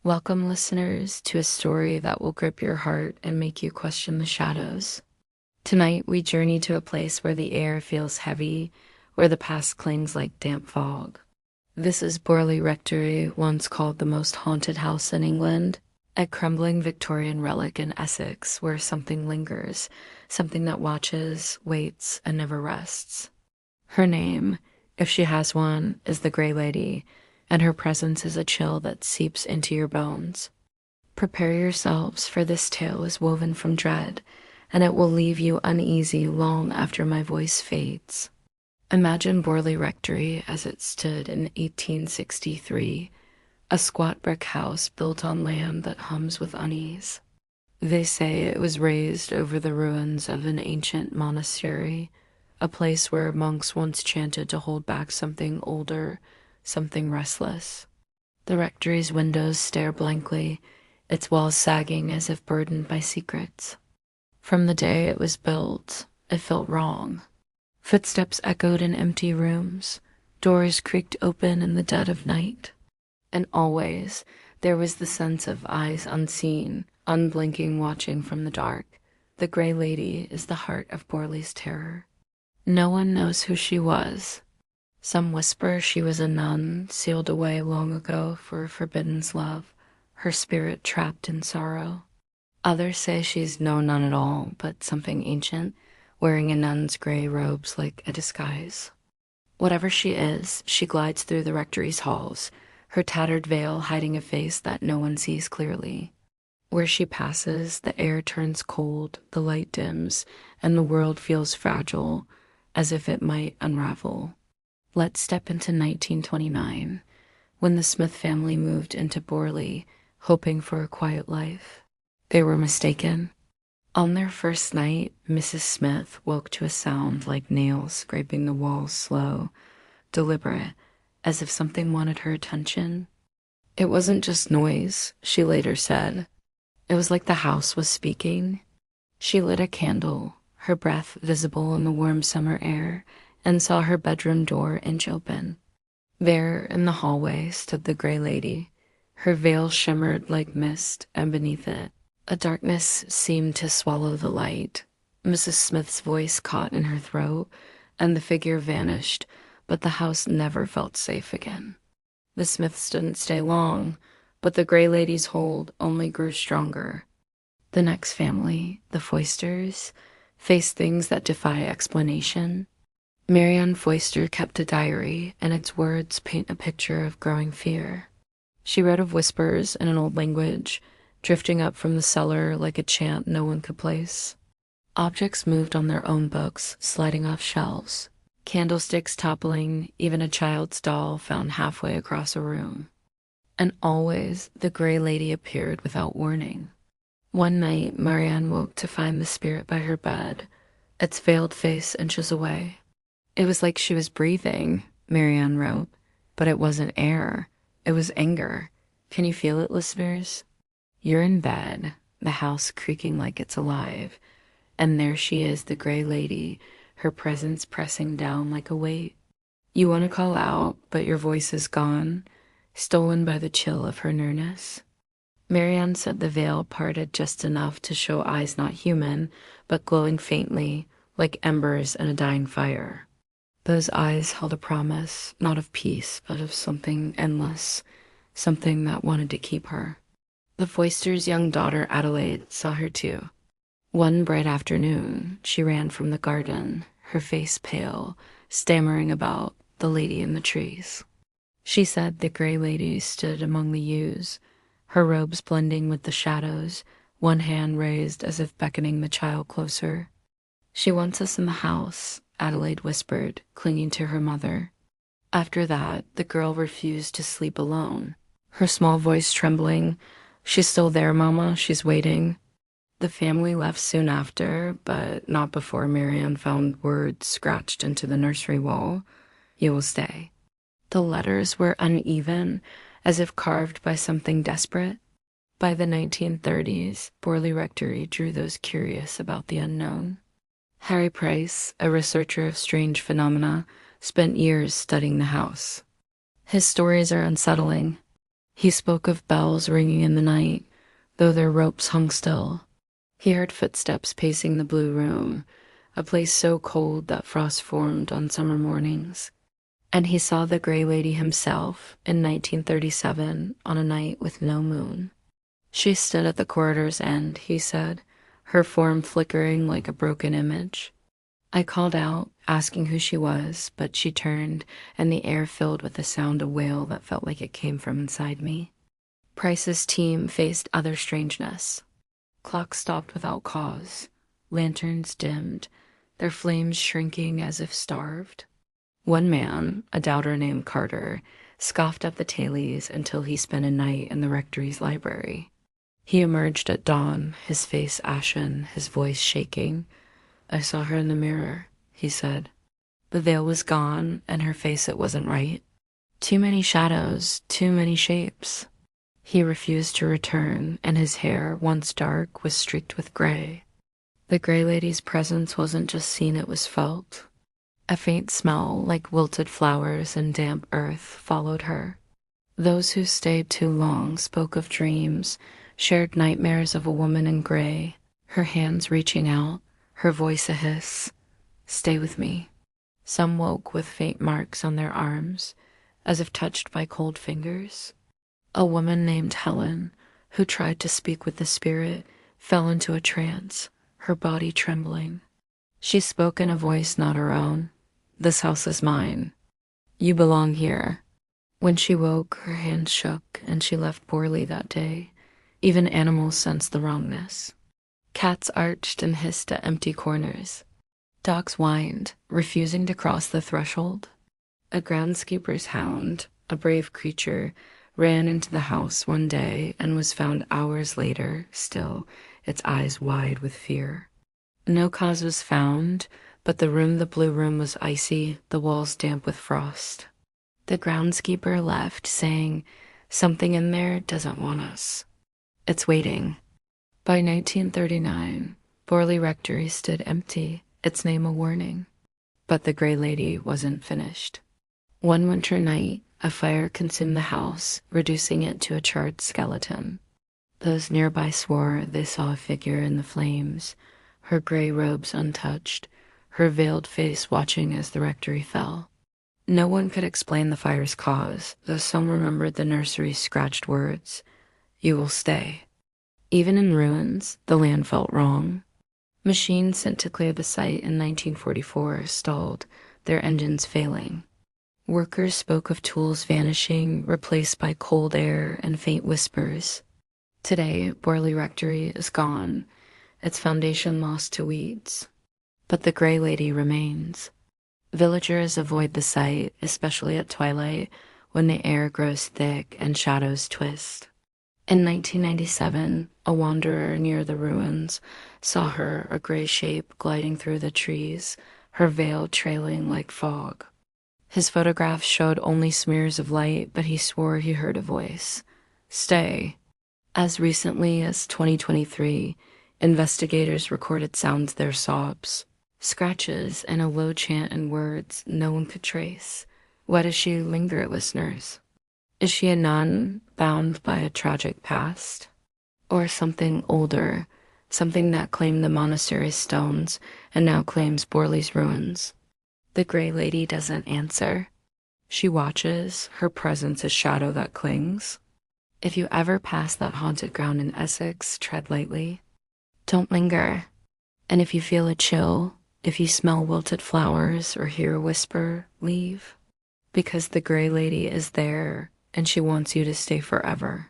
Welcome, listeners, to a story that will grip your heart and make you question the shadows. Tonight, we journey to a place where the air feels heavy, where the past clings like damp fog. This is Borley Rectory, once called the most haunted house in England, a crumbling Victorian relic in Essex where something lingers, something that watches, waits, and never rests. Her name, if she has one, is the Grey Lady, and her presence is a chill that seeps into your bones. Prepare yourselves, for this tale is woven from dread, and it will leave you uneasy long after my voice fades. Imagine Borley Rectory as it stood in 1863, a squat brick house built on land that hums with unease. They say it was raised over the ruins of an ancient monastery, a place where monks once chanted to hold back something older, something restless. The rectory's windows stare blankly, its walls sagging as if burdened by secrets. From the day it was built, it felt wrong. Footsteps echoed in empty rooms, doors creaked open in the dead of night. And always, there was the sense of eyes unseen, unblinking watching from the dark. The Grey Lady is the heart of Borley's terror. No one knows who she was. Some whisper she was a nun, sealed away long ago for a forbidden's love, her spirit trapped in sorrow. Others say she's no nun at all, but something ancient, wearing a nun's gray robes like a disguise. Whatever she is, she glides through the rectory's halls, her tattered veil hiding a face that no one sees clearly. Where she passes, the air turns cold, the light dims, and the world feels fragile, as if it might unravel. Let's step into 1929, when the Smith family moved into Borley, hoping for a quiet life. They were mistaken. On their first night, Mrs. Smith woke to a sound like nails scraping the walls, slow, deliberate, as if something wanted her attention. It wasn't just noise, she later said. It was like the house was speaking. She lit a candle, her breath visible in the warm summer air, and saw her bedroom door inch open. There, in the hallway, stood the Grey Lady. Her veil shimmered like mist, and beneath it, a darkness seemed to swallow the light. Mrs. Smith's voice caught in her throat, and the figure vanished, but the house never felt safe again. The Smiths didn't stay long, but the Grey Lady's hold only grew stronger. The next family, the Foysters, faced things that defy explanation. Marianne Foyster kept a diary, and its words paint a picture of growing fear. She read of whispers in an old language, drifting up from the cellar like a chant no one could place. Objects moved on their own books, sliding off shelves. Candlesticks toppling, even a child's doll found halfway across a room. And always, the Grey Lady appeared without warning. One night, Marianne woke to find the spirit by her bed, its veiled face inches away. It was like she was breathing, Marianne wrote, but it wasn't air. It was anger. Can you feel it, listeners? You're in bed, the house creaking like it's alive, and there she is, the Grey Lady, her presence pressing down like a weight. You want to call out, but your voice is gone, stolen by the chill of her nearness. Marianne said the veil parted just enough to show eyes not human, but glowing faintly, like embers in a dying fire. Those eyes held a promise, not of peace, but of something endless, something that wanted to keep her. The Foysters' young daughter Adelaide saw her too. One bright afternoon, she ran from the garden, her face pale, stammering about the lady in the trees. She said the Grey Lady stood among the yews, her robes blending with the shadows, one hand raised as if beckoning the child closer. She wants us in the house, Adelaide whispered, clinging to her mother. After that, the girl refused to sleep alone, her small voice trembling. She's still there, Mama, she's waiting. The family left soon after, but not before Marianne found words scratched into the nursery wall. You will stay. The letters were uneven, as if carved by something desperate. By the 1930s, Borley Rectory drew those curious about the unknown. Harry Price, a researcher of strange phenomena, spent years studying the house. His stories are unsettling. He spoke of bells ringing in the night, though their ropes hung still. He heard footsteps pacing the blue room, a place so cold that frost formed on summer mornings. And he saw the Gray Lady himself in 1937 on a night with no moon. She stood at the corridor's end, he said, her form flickering like a broken image. I called out, asking who she was, but she turned, and the air filled with the sound of wail that felt like it came from inside me. Price's team faced other strangeness. Clocks stopped without cause. Lanterns dimmed, their flames shrinking as if starved. One man, a doubter named Carter, scoffed up the tailies until he spent a night in the rectory's library. He emerged at dawn, his face ashen, his voice shaking. I saw her in the mirror, he said. The veil was gone, and her face, it wasn't right. Too many shadows, too many shapes. He refused to return, and his hair, once dark, was streaked with gray. The Gray Lady's presence wasn't just seen, it was felt. A faint smell, like wilted flowers and damp earth, followed her. Those who stayed too long spoke of dreams, shared nightmares of a woman in gray, her hands reaching out, her voice a hiss. Stay with me. Some woke with faint marks on their arms, as if touched by cold fingers. A woman named Helen, who tried to speak with the spirit, fell into a trance, her body trembling. She spoke in a voice not her own. This house is mine. You belong here. When she woke, her hands shook, and she left Borley that day. Even animals sensed the wrongness. Cats arched and hissed at empty corners. Dogs whined, refusing to cross the threshold. A groundskeeper's hound, a brave creature, ran into the house one day and was found hours later, still, its eyes wide with fear. No cause was found, but the blue room was icy, the walls damp with frost. The groundskeeper left, saying, "Something in there doesn't want us. It's waiting." By 1939, Borley Rectory stood empty, its name a warning. But the Gray Lady wasn't finished. One winter night, a fire consumed the house, reducing it to a charred skeleton. Those nearby swore they saw a figure in the flames, her gray robes untouched, her veiled face watching as the rectory fell. No one could explain the fire's cause, though some remembered the nursery's scratched words, "You will stay." Even in ruins, the land felt wrong. Machines sent to clear the site in 1944 stalled, their engines failing. Workers spoke of tools vanishing, replaced by cold air and faint whispers. Today, Borley Rectory is gone, its foundation lost to weeds. But the Gray Lady remains. Villagers avoid the site, especially at twilight, when the air grows thick and shadows twist. In 1997, a wanderer near the ruins saw her, a gray shape, gliding through the trees, her veil trailing like fog. His photographs showed only smears of light, but he swore he heard a voice. Stay. As recently as 2023, investigators recorded sounds their sobs, scratches, and a low chant in words no one could trace. Why does she linger, listeners? Is she a nun bound by a tragic past? Or something older, something that claimed the monastery's stones and now claims Borley's ruins? The Gray Lady doesn't answer. She watches, her presence a shadow that clings. If you ever pass that haunted ground in Essex, tread lightly. Don't linger. And if you feel a chill, if you smell wilted flowers or hear a whisper, leave. Because the Gray Lady is there, and she wants you to stay forever.